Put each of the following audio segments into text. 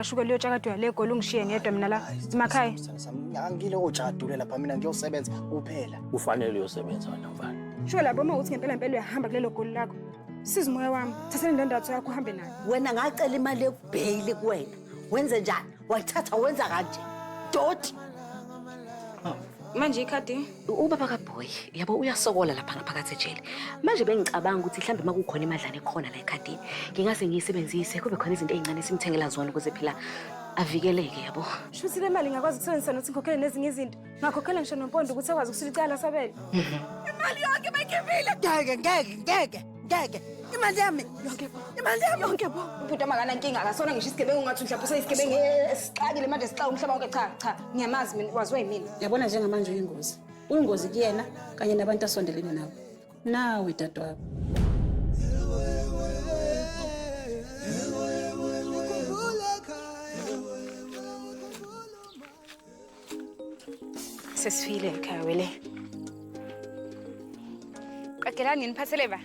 Ashuke leyo tshakadwa le goli ungishiye ngedwa mina la emakhaya. Ngiyangile ojadule lapha mina ngiyosebenza kuphela. Kufanele uyosebenza wena mfana. Shuke lapho uma uthi ngempela uyahamba kulelo goli lakho. Siza umoya wami. Thatha indandatho yakho uhambe nayo. Wena ngacela imali yokubhayili kuwena. Wenze njani? Wayithatha wenza kanje. Doti. Manje ikhadi Ubaba kaBoy yabo uyasokola lapha ngaphakathi ejele. Manje bengicabanga ukuthi mhlambe makukhona imadlana ekhona la ekhadini ngingase ngiyisebenzise kube khona izinto ezincane simthengela zona ukuze phela avikeleke yabo. shuthi le mali ngakwazi ukusebenzisa nokuthi ngikhokhele nezinye izinto. Ngakhokhela ngisho nompondo ukuthi akwazi ukusula icala sabele. Imali yonke bayikhipile. Ngeke. Imali yami. Yonke bo. Ubhuti amakana inkinga akasona ngisho isigebengu ngathi mhlawumbe useyisigebengu esiqakile manje sixa umhlaba wonke cha. Ngiyamazi mina waziwe yimina. Yabona njengamanje uyingozi. Uyingozi kuyena kanye nabantu asondelene nabo. Nawe dadwabo. Sesifile ekhaya wele. Qakelani niphathele ba?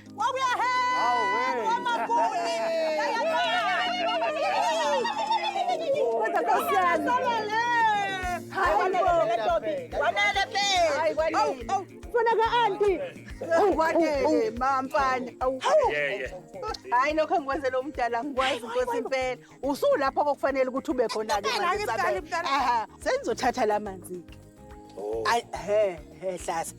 Hayi lokho ngikwenzela umdala ngikwazi ukuthi impela usulapho okufanele ukuthi ube khona ke manje. Aha, sengizothatha lamanzi ke. Hlasa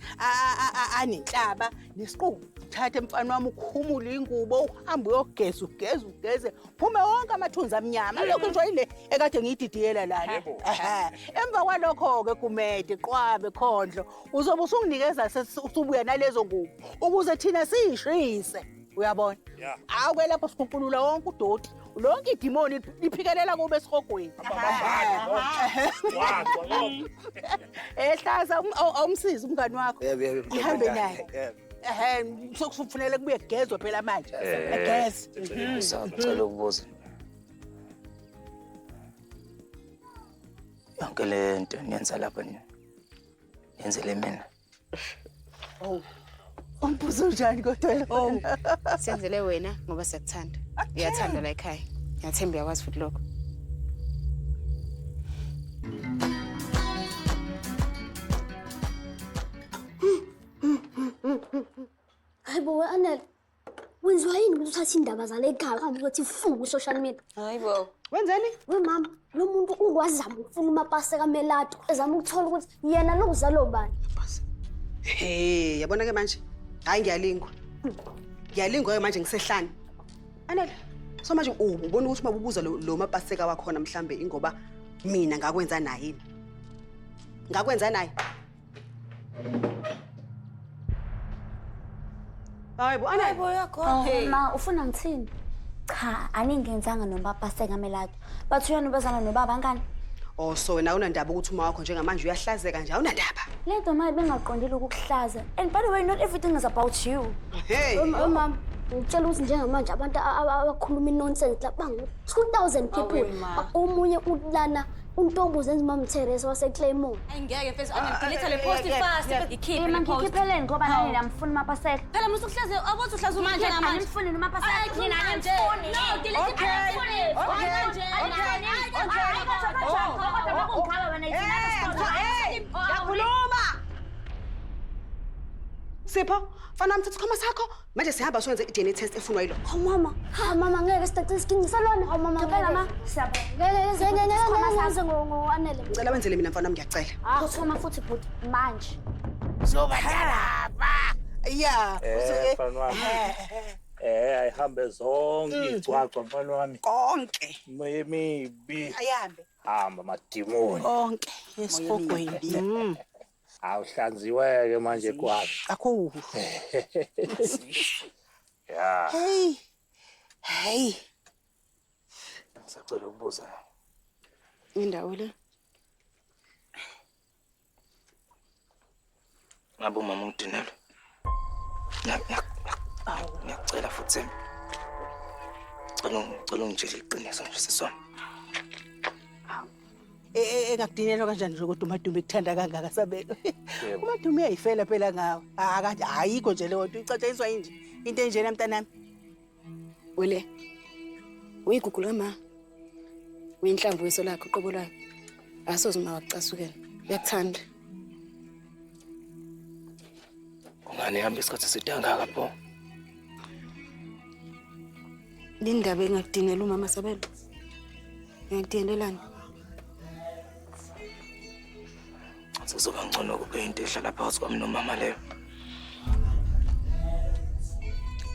anenhlaba nesiqu thathe mfana wami ukhumule ingubo uhambe uyogeza phume wonke amathunzi amnyama lokho nje ile ekade ngiyididiyela lana. Emva kwalokho ke kumede qwabe khondlo uzobe usunginikeza usubuya nalezo ngubo ukuze thina siyishise uyabona. Awuke lapho sikhuculula wonke udoti lonke idimoni liphikelela kube esihogweni. Hlasa awumsiza umngani wakho. Ihambe naye. Sokufanele kubuye kugezwe phela manje. Egeze. Ngicela ukubuza. Yonke le nto niyenza lapha niyenzele mina. Umbuzo njani kodwa lo? Senzele wena ngoba siyakuthanda. Uyathanda la ekhaya. Ngiyathemba uyakwazi futhi lokho. Hayibo Anel. Wenziwa yini ukuthi uthathe indaba zale ekhaya kambe ukuthi ifunga ku social media? Hayibo. Wenzeni? We mama, lo muntu ungwazama ukufuna umapase kaMelato, ezama ukuthola ukuthi yena nokuzalo bani. Yabona ke manje. Hayi ngiyalingwa. Ngiyalingwa ke manje ngisehlane. Anele, so manje ubona ukuthi mabubuza lo mapaseka wakhona mhlambe ingoba mina ngakwenza naye yini? Ngakwenza naye. Hayibo Anele yakho. Ma ufuna ngithini? Cha, aningenzanga nomapase kaMelato. Bathi uyani bezana nobaba ngani? Oh so wena unandaba ukuthi uma wakho njengamanje uyahlazeka nje awunandaba. Lento maye bengaqondile ukukuhlaza. And by the way, not everything is about you. Hey. Mama, ngitshela ukuthi njengamanje abantu abakhuluma nonsense lapha bangu 2000 people. Omunye ulana uNtombo zenza uMamTheresa waseClaymore. Angeke mfethu angidelete le post fast ikhiphe le post. Ngikipheleni ngoba nani namfuna umapaseka. Phela musu uhlaze abathi uhlaze manje ngamanje. Angifuni nomapaseka. Mina angifuni. No, delete Yakhuluma. Sipho, fana mthatha ikhoma sakho. Manje sihamba siyenze i-DNA test efunwa yilo. Oh mama, mama ngeke sithathe isikini salona. Oh mama, ngeke ma. Siyabona. Ngeke ngo-Anele. Ngicela wenzele mina mfana ngiyacela. Uthoma futhi bhuti manje. Zobatalapha. Yeah. Mfana wami. Ayihambe zonke igcwagcwa mfana wami. Konke. Maybe ayihambe. hamba madimoni. Konke esihogweni. Awuhlanziweke manje kwazi. Akho. Yeah. Hey. Sacela ukubuza. Indawo le. Ngabo mama ungidinela. Ngiyacela futhi. Ngicela ungitshele iqiniso nje sisona. Engakudinelwa kanjani nje kodwa uMadume ekuthanda kangaka sabelo. uMadume uyayifela phela ngawe. Akathi ayikho nje le nto icatshaniswa yini nje. Into enjena mntanami. Wele. Uyigugu lama. Uyinhlamvu yeso lakho uqobo lwayo. Asoze uma wacasukela. Uyakuthanda. Ungani hambe isikhathi sidangaka pho? Lindaba engakudinela umama Sabelo. Ngiyakudinelelani? Sizoba ngcono kube into ehlala phakathi kwami nomama leyo.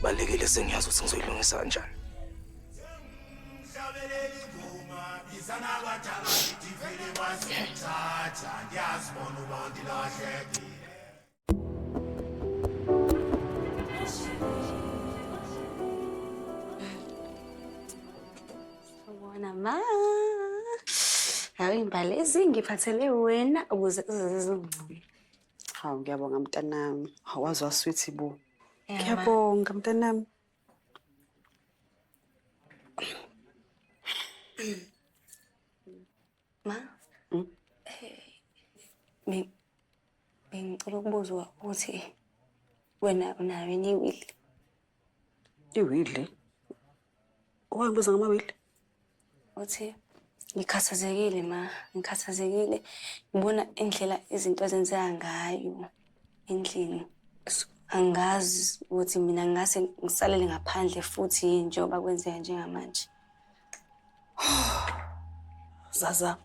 Balekile sengiyazi ukuthi ngizoyilungisa kanjani. Wona ma. Hayi imbali ezingiphathele wena ukuze uzezingcono. Hawu ngiyabonga mntanami. Awazi wasweethi bo. Ngiyabonga mntanami. Ma. Bengicela ukubuza ukuthi wena unayo yini iwili? Iwili? Owayibuza ngamawili? Uthi ngikhathazekile ma, ngikhathazekile. Ngibona indlela izinto ezenzeka ngayo endlini. Angazi ukuthi mina ngase ngisalele ngaphandle futhi njengoba kwenzeka njengamanje. Zaza.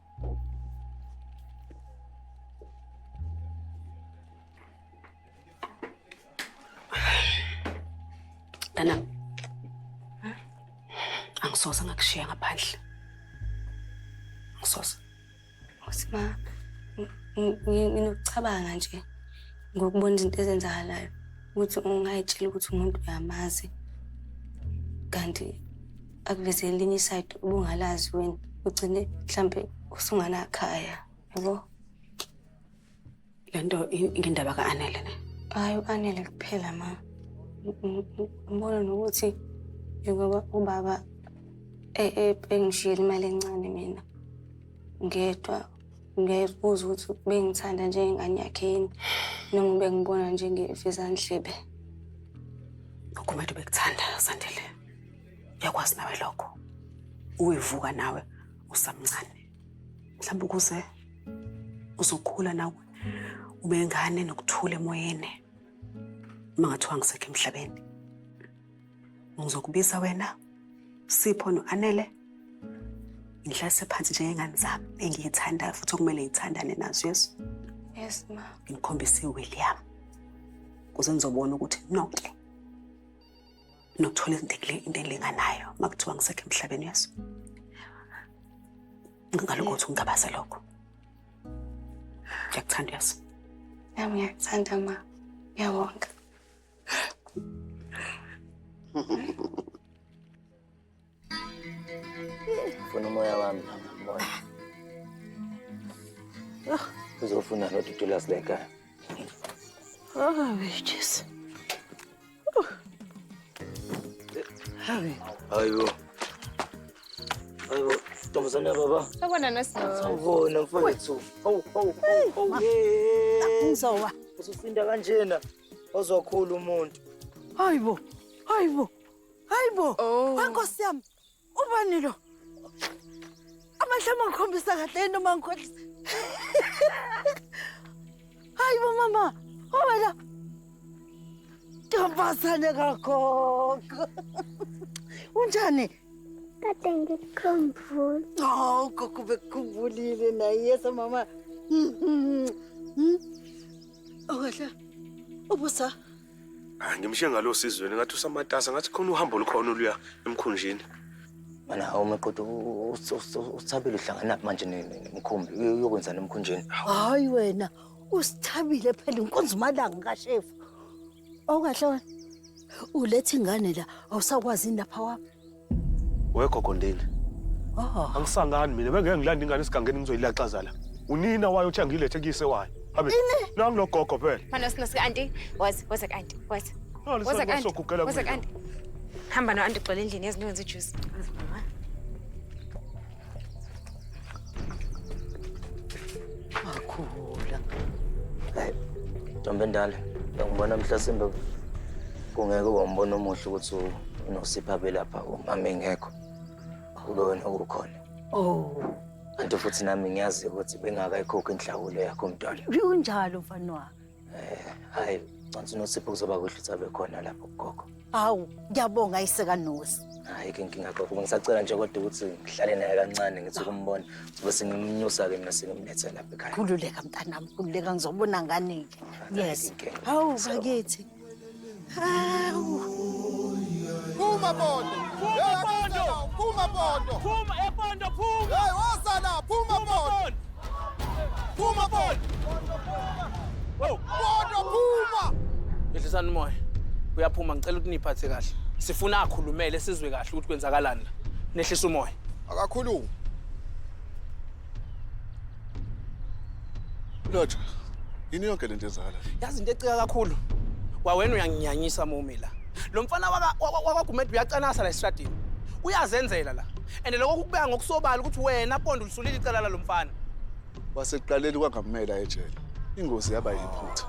Dana. Angisoze ngakushiya ngaphandle. Angisoze. Uthi ma, nginokucabanga nje ngokubona izinto ezenzakalayo ukuthi ungayitshela ukuthi umuntu uyamazi kanti akuveze elinye iside ubungalazi wena ugcine mhlambe usunganakhaya yabo. Lento indaba kaAnele ne. Hayi uAnele kuphela ma. Ngibona nokuthi njengoba ubaba engishiyela imali encane mina ngedwa ngiyabuza ukuthi bengithanda njengengane yakhe yini noma bengibona njengefezandlebe. Ukumele bekuthanda Sandile. Uyakwazi nawe lokho. Uwevuka nawe usamncane. Mhlawumbe ukuze uzokhula nawe ube ngane nokuthula emoyeni. Mangathiwa ngisekho emhlabeni. Ngizokubisa wena Sipho noAnele. Ngihlase phansi njengengane zami engiyithanda futhi okumele ngithandane nazo Yesu. Yes ma. Ngikhombise uWilliam. Kuze ngizobona ukuthi nonke nokuthola into elinganayo makuthiwa ngisekho emhlabeni Yesu. Ngalokho uthi ungabaza lokho. Ngiyakuthanda Yesu. Yami ngiyakuthanda ma. Ngiyabonga. Funa umoya wami moya. Uzofuna nodudula sileka. Bitches. Hayi. Hayibo. Hayibo, Ntombazane baba. Sabona Nosino. Sawubona mfowethu. Ngizowa. Usufinda kanjena. Ozokhula umuntu. Hayibo. Hayibo. Hayibo. Nkosi yami. Ubani lo? Amahlama ngikhombisa kahle noma ngikhohlisa. Hayibo mama. Wena. Ntombazane kagogo. Unjani? Kade ngikukhumbula. Oh, gogo bekukhumbulile naye yesa mama. Okahle. Ubusa. Ngimshiye ngalo sizweni ngathi usamatasa ngathi khona uhambo lukhona oluya emkhunjini. Mana awumeqodo usithabile uhlangana manje nemkhumbi uyokwenzana emkhunjini. Hayi wena usithabile phela inkonzo malanga kaShefu. Okahle wena. Ulethe ingane la awusakwazi lapha wami. Wegogo Ndini. Angisangani mina bengeke ngilanda ingane esigangeni ngizoyilaxaza la. Unina wayo uthi angilethe kuyise wayo. Habe nangilogogo phela. Mana auntie, was auntie. Was auntie. Hamba no auntie gcwele endlini yazi nokwenza ijuice. Akhula. Hayi. Ntombi endala, ngibona mhlasimbe kungeke wambona omuhle ukuthi unosiphabe lapha umama engekho. Ube wena ukhona. Oh, Kanti futhi nami ngiyazi ukuthi bengakayikhokhi inhlawulo yakho mntwana. kunjalo mfana wami. Hayi, ngicela uNosipho kuzoba kuhle ukuthi abe khona lapho gogo. Hawu, ngiyabonga ayiseka Nosi. Hayi ke inkinga gogo, ngisacela nje kodwa ukuthi ngihlale naye kancane ngithi ukumbona. Bese ngimnyusa ke mina sengimlethe lapha ekhaya. Khululeka mntanami, khululeka ngizobona ngani-ke. Yes. Inkinga. Hawu bakithi. Hawu. Phuma Pondo. Phuma Pondo. Phuma Pondo. Phuma ePondo phuma. Hey, wasala, phuma Pondo. Phuma Pondo. Oh, Pondo phuma. Yehlisani umoya. Uyaphuma ngicela ukuthi niphathe kahle. Sifuna akhulumele sizwe kahle ukuthi kwenzakalani la. Nehlisa umoya. Akakhuluma. Lotsha, yini yonke lento ezakala? Yazi into ecika kakhulu. Wawena uyanginyanyisa momi la. Lo mfana wakaGumede uyacanasa la estradini. Uyazenzela la. And lokho kukubeka ngokusobala ukuthi wena Pondo ulisulile icala la lo mfana. Wasekuqaleni kwangamela ejele. Ingozi yaba yiphutha.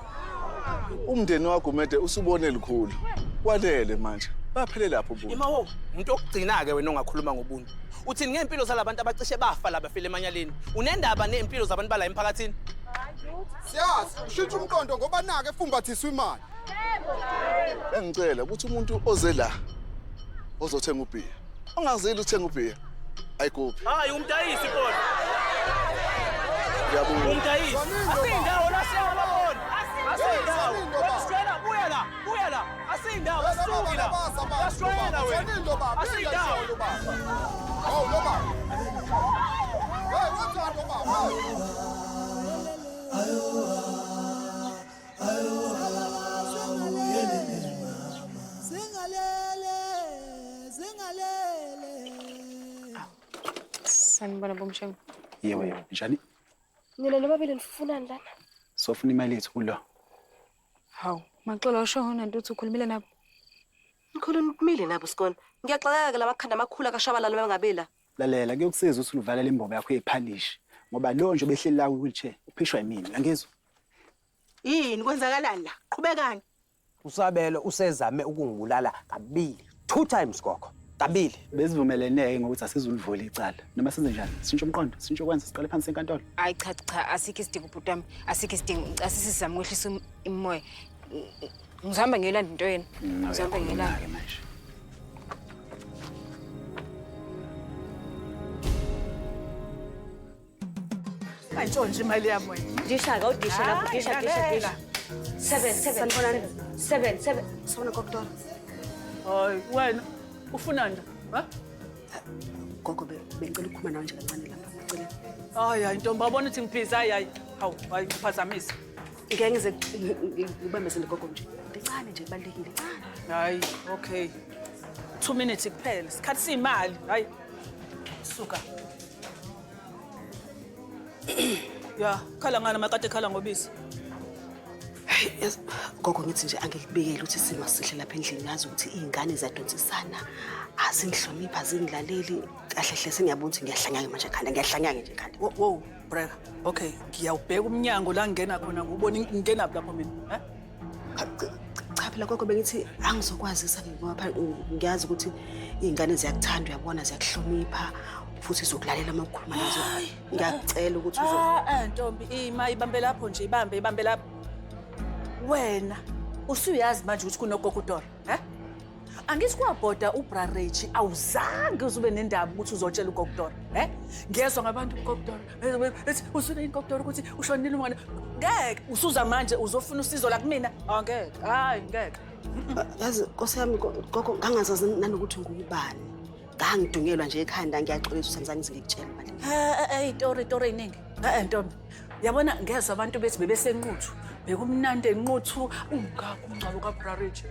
Umndeni waGumede usubone likhulu. Walele manje. Baphele lapho uBuntu. Imawo, umuntu okugcina ke wena ongakhuluma ngobuntu. Uthini ngempilo zalabantu abacishe bafa la bafile emanyaleni? Unendaba nempilo zabantu bala emphakathini? Siyazi, ushintsha umqondo ngoba nake efumbathiswa imali. Engicela ukuthi umuntu oze la ozothenga ubhiya. Ongazeli uthenga ubhiya. Ayikuphi. Hayi umdayisi Pondo. Ngiyabonga. Umdayisi. Asindawo la siyabona. Asindawo. Straight buya la. Asindawo asuki la. Straight wena. Asindawo. Oh, lo baba. Hey, what's on lo baba? Sanibona bomshengu. Yebo, njani? Nilele babili nifunani lana? Sofuna imali yethu kulo. Hawu, maxola usho hona ukuthi ukhulumile nabo. Ngikhulumile nabo sikona. Ngiyaxakeka lamakhanda amakhulu akashabalala bangabela. Lalela kuyokusiza ukuthi uvalela imbobo yakho ephalishi ngoba lo nje behleli la wheelchair uphishwa yimini. Angizwa. Yini kwenzakalani la? Qhubekani. Usabelo usezame ukungibulala kabili. 2 times gogo. Kabili. Besivumelene ngokuthi asizulivula icala. Noma senze njani? Sintsho umqondo, sintsho kwenza siqale phansi enkantolo. Hayi cha, asikho isidingo bhutami. Asikho isidingo. Asisizame ukwehlisa imoya. Ngizihamba ngiyolanda into yena. Ngizihamba ngiyolanda manje. Ayintshonje imali yami wena. Disha lapho, disha. 7. Sona kokudala. Hayi, wena ufuna nje? Ha? Gogo bengicela ukukhuluma nawe nje kancane lapha. Ngicela. Hayi, intombi babona ukuthi ngiphiza hayi. Hawu, wayiphazamisa. Ngeke ngize ngibambezele gogo nje. Lincane nje kubalekile. Hayi, okay. 2 minutes kuphela. Sikhathi simali. Hayi. Suka. Ya, khala ngana makade khala ngobisi. Yes, gogo ngithi nje angikubikele ukuthi sima sihle lapha endlini yazi ukuthi izingane ziyadonsisana. Azingihlonipha zingilaleli. Kahle hle sengiyabona ukuthi ngiyahlangana manje ekhanda, ngiyahlangana nje ekhanda. Wo, brother. Okay, ngiyawubheka umnyango la ngena khona ngubona ngingena lapha mina, Cha phela gogo bengithi angizokwazisa ngoba ngiyazi ukuthi izingane ziyakuthanda uyabona ziyakuhlonipha futhi izokulalela uma ukhuluma nazo. Ngiyacela ukuthi ntombi ima ibambe lapho nje ibambe lapho. Wena usuyazi manje ukuthi kunogogo uDora, Angithi kwabhoda uBrarechi awuzange uzube nendaba ukuthi uzotshela ugogo uDora, Ngiyezwa ngabantu ugogo uDora. Ethi usune ugogo ukuthi ushonile umngane. Ngeke usuza manje uzofuna usizo la kumina. Angeke. Hayi ngeke. Yazi Nkosi yami gogo ngangazazi nanokuthi ngubani. Ngangidungelwa nje ekhanda ngiyaxolisa uSamzani ngikutshela manje. Itori eningi. Ntombi. Yabona ngezwe abantu bethi bebesenquthu. Bekumnandi enquthu ungakho umncwabo kaBrarechi.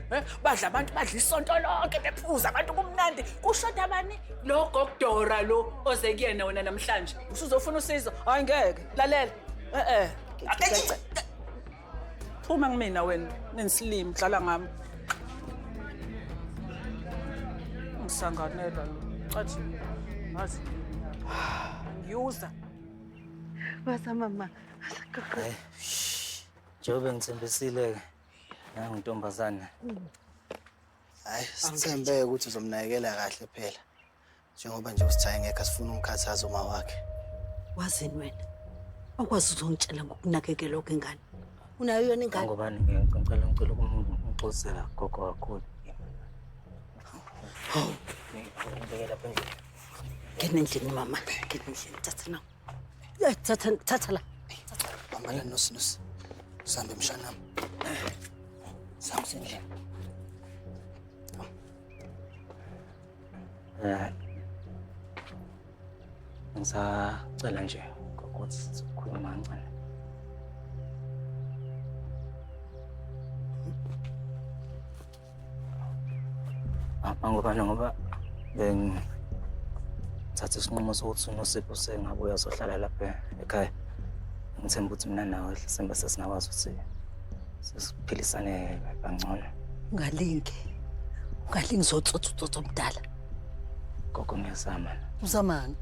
Badla abantu badla isonto lonke bephuza abantu kumnandi. Kushoda abani? Lo gogdora lo oze kuyena wena namhlanje. Usuzofuna usizo? Hayi ngeke. Lalela. Phuma kumina wena. Nenisilimi dlala ngami. Ngisanganela lo. Cathi ngazi. Ngiyuza. Basa mama. Hayi. Njengoba ngithembisile nangintombazana. Hayi, sithembe ukuthi uzomnakekela kahle phela. Njengoba nje usithaye ngeke asifuna umkhathazo uma wakhe. Wazini wena? Awukwazi ukungitshela ngokunakekela okengane. Unayo yona ingane? Ngobani ngicela ukumxosela gogo kakhulu. Ngibekela lapha endlini. Ngene endlini mama, ngene endlini thatha na. Thatha la. Bambala nosinus. Sambe mshanami. Samsendlini. Ngisacela nje ukuthi sikhuluma kancane. Ngoba ngithathe isinqumo sokuthi uNosipho sengabuya azohlala lapha ekhaya. Ngithemba ukuthi mina nawe sembe sesingakwazi ukuthi sisiphilisane kangcono. Ungalingi zotsotso omdala. Gogo ngiyazama. Uzamani?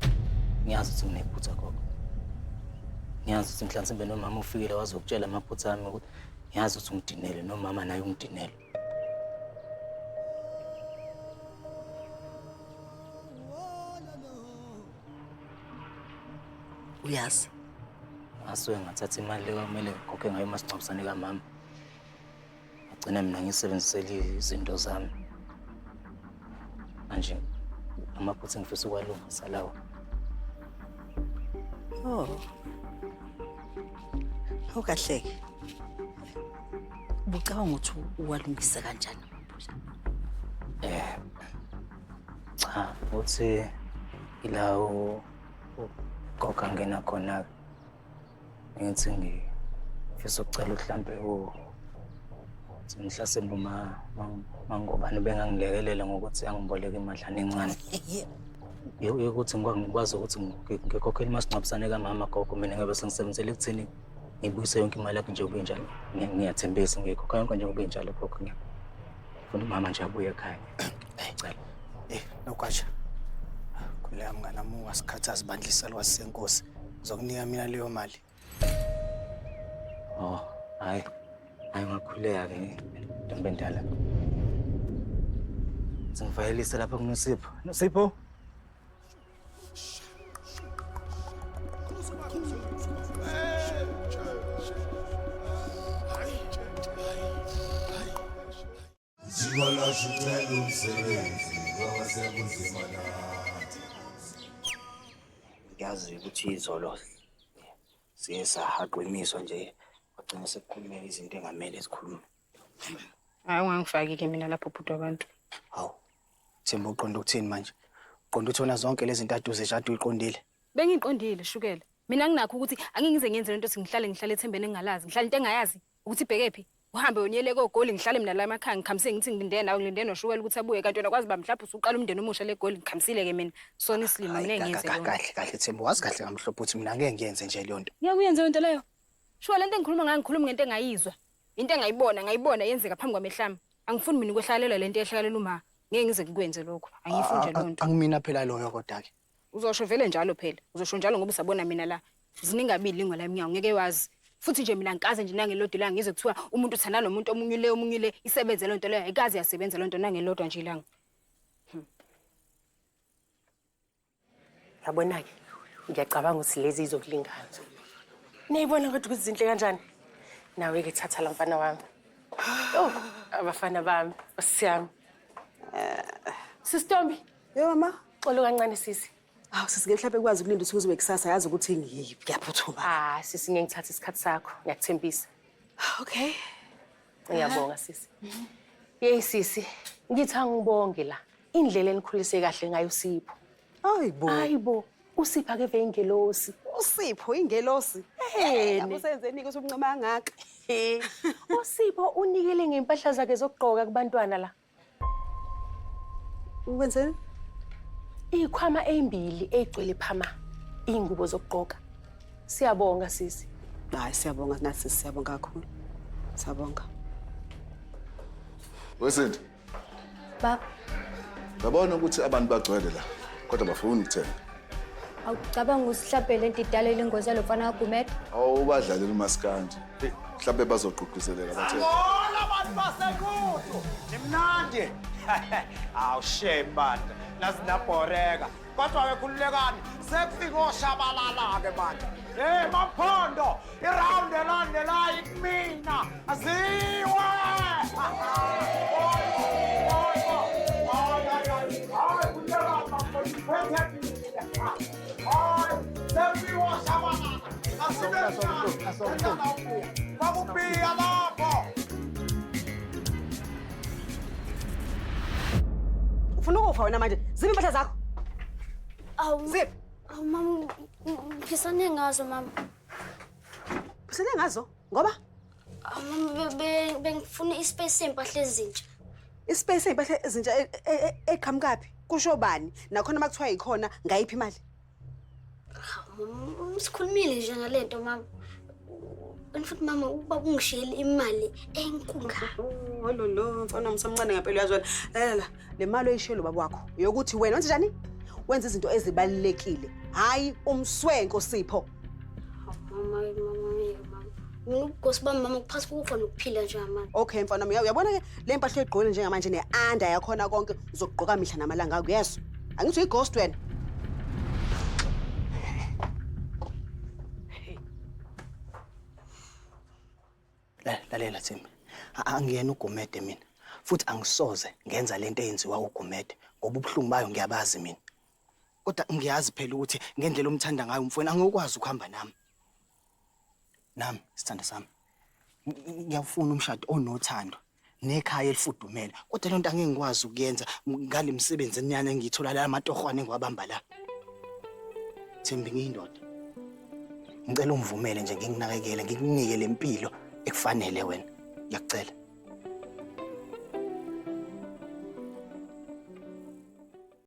Ngiyazi ukuthi nginephutha gogo. Ngiyazi ukuthi mhlambe nomama ufikile wazokutshela amaphutha ami ukuthi ngiyazi ukuthi ungidinele nomama naye ungidinele. Uyazi Asuke ngathatha imali leyo kumele ngikhokhe ngayo masingcwabisane kamama. Ngagcina mina ngisebenzisela izinto zami. Manje amaphutha ngifisa ukwalungisa lawo. Awukahleki. Ubucabanga ukuthi uwalungisa kanjani amaphutha? Cha, uthi ilawo ugogo ngena khona. Ngithi ngifisa ukucela mhlambe mhlasimbe mangobani bengangilekelela ngokuthi angiboleke imadlana encane. Yokuthi ngikwazi ukuthi ngikhokhele masingcwabisane kamama gogo mina ngabe sengisebenzele ekuthini ngibuyise yonke imali yakhe nje kube njalo. Ngiyathembisa ngikhokha yonke nje kube njalo gogo ngifuna umama nje abuye ekhaya. Ngicela. Nokwasha. Kuleya mngana mu wasikhathaza bandlisa lwasenkosi. Uzokunika mina leyo mali. Hayi ngakhuleka-ke ntombi endala. Sengivayelise lapha kuNosipho. Nosipho? Ngiyazi ukuthi izolo siye sahaqwa imiswa nje wagcina sekukhulume izinto engamele zikhulume. Hayi ungangifaki-ke mina lapho bhuti wabantu. Hawu, Themba uqonda ukuthini manje? Uqonda uthona zonke lezi zinto aduze nje uyiqondile. Bengiqondile shukela. Mina nginakho ukuthi angingize ngenze lento ukuthi ngihlale ethembeni engingalazi. Ngihlale into engayazi ukuthi ibhekephi. Uhambe unyele koGoli ngihlale mina la emakhaya ngikhamisile ngithi ngilinde nawe ngilinde noshukela ukuthi abuye kanti wena kwazi ba mhlawumbe usuqala umndeni omusha leGoli ngikhamisile-ke mina. Sona isilimo mina engiyenze yona. Kahle Themba wazi kahle ngamhlophe ukuthi mina ngeke ngiyenze nje leyo nto. Ngiyakuyenza lento leyo. Shukela lento engikhuluma ngayo ngikhuluma ngento engayizwa. Into engayibona yenzeka phambi kwamehlami. Angifuni mina ukwehlalela lento ehlakalela uma. Ngeke ngize ngikwenze lokho. Angifuni nje lonto. Angimina phela loyo kodwa-ke. Uzosho vele njalo phela. Uzosho njalo ngoba usabona mina la. Ziningabili lingwa la eminyango ngeke wazi. Futhi nje mina ngikaze nje nangelodwa la ngize kuthiwa umuntu uthanda nomuntu omunye le isebenze lento leyo ayikazi yasebenza lento nangelodwa nje ilanga. Yabona-ke ngiyacabanga ukuthi lezi izokulingana. Niyibona kodwa ukuthi zinhle kanjani? Nawe-ke thatha la mfana wami. Abafana bami, osiyami. Sisitombi. Yebo mama. Xolo kancane sisi. Hawu sisi mhlawumbe ukwazi ukulinda ukuthi uze kusasa yazi ukuthi ngiyaphuthuma. Sisi ngeke ngithathe isikhathi sakho, ngiyakuthembisa. Okay. Ngiyabonga sisi. Yeyi sisi, ngithi angibonge la. Indlela enikhulise kahle ngayo Sipho. Hayibo, uSipho akeve ingelosi. uSipho ingelosi? Yebo usenzeni ukuthi umncoma angaka? uSipho unikele ngempahla zakhe zokugqoka kubantwana la. Ukwenzeni? Ikhwama ezimbili ezigcwele phama ingubo zokugqoka. Siyabonga sisi. Hayi siyabonga nathi siyabonga kakhulu. Siyabonga. Wesinto. Baba. Ngabona ukuthi abantu bagcwele la kodwa bafuna ukuthenga. Awucabanga usihlabhe lento idala elingozi yalofana kaGumede? Awubadlalela umaskandi. Mhlawumbe bazogqugquzeleka bathe. Hola abantu basekude. Nimnandi. Awu shame banda. Nazinabhoreka. kodwa-ke khululekani sekufika oshabalala-ke manje. Maphondo, iround elandelayo kumina aziwe. Bakubhiya lapho. Ufuna ukufa wena manje. Ziphi impahla zakho? Ziphi? Mama, ngisane ngazo mama. Usele ngazo? Ngoba? Mama, bengifuna ispace sempahla ezintsha. Ispace sempahla ezintsha eqhamukaphi? Kusho bani? Nakhona makuthiwa yikhona ngayiphi imali? Mama, sikhulumile nje ngalento mama. Futhi mama uba ungishiyele imali enkulu. Hololo, mfana msamncane ngempela uyazwela. La le mali oyishiyelo baba wakho. Yokuthi wena wenze njani? Wenza izinto ezibalekile. Hayi umswenko Sipho. Mama. Ngokugosi bami mama kuphasi kokufa nokuphila nje mama. Okay mfana wami uyabona ke le mpahla egqokile njengamanje neanda yakhona konke uzogqoka mihla namalanga akho yeso. Angithi uyighost wena. Lalela Thembi. Angiyena uGumede mina. Futhi angisoze ngenza lento eyenziwa uGumede ngoba ubuhlungu bayo ngiyabazi mina. Kodwa ngiyazi phela ukuthi ngendlela umthanda ngayo umfowenu angikwazi ukuhamba nami. Nami sithanda sami. Ngiyafuna umshado onothando nekhaya elifudumele. Kodwa lento angeke ngikwazi ukuyenza ngale misebenzi enyane engithola la amatohwane engiwabamba la. Thembi ngiyindoda. Ngicela ungivumele nje nginginakekele ngikunike lempilo ekufanele wena. Ngiyacela.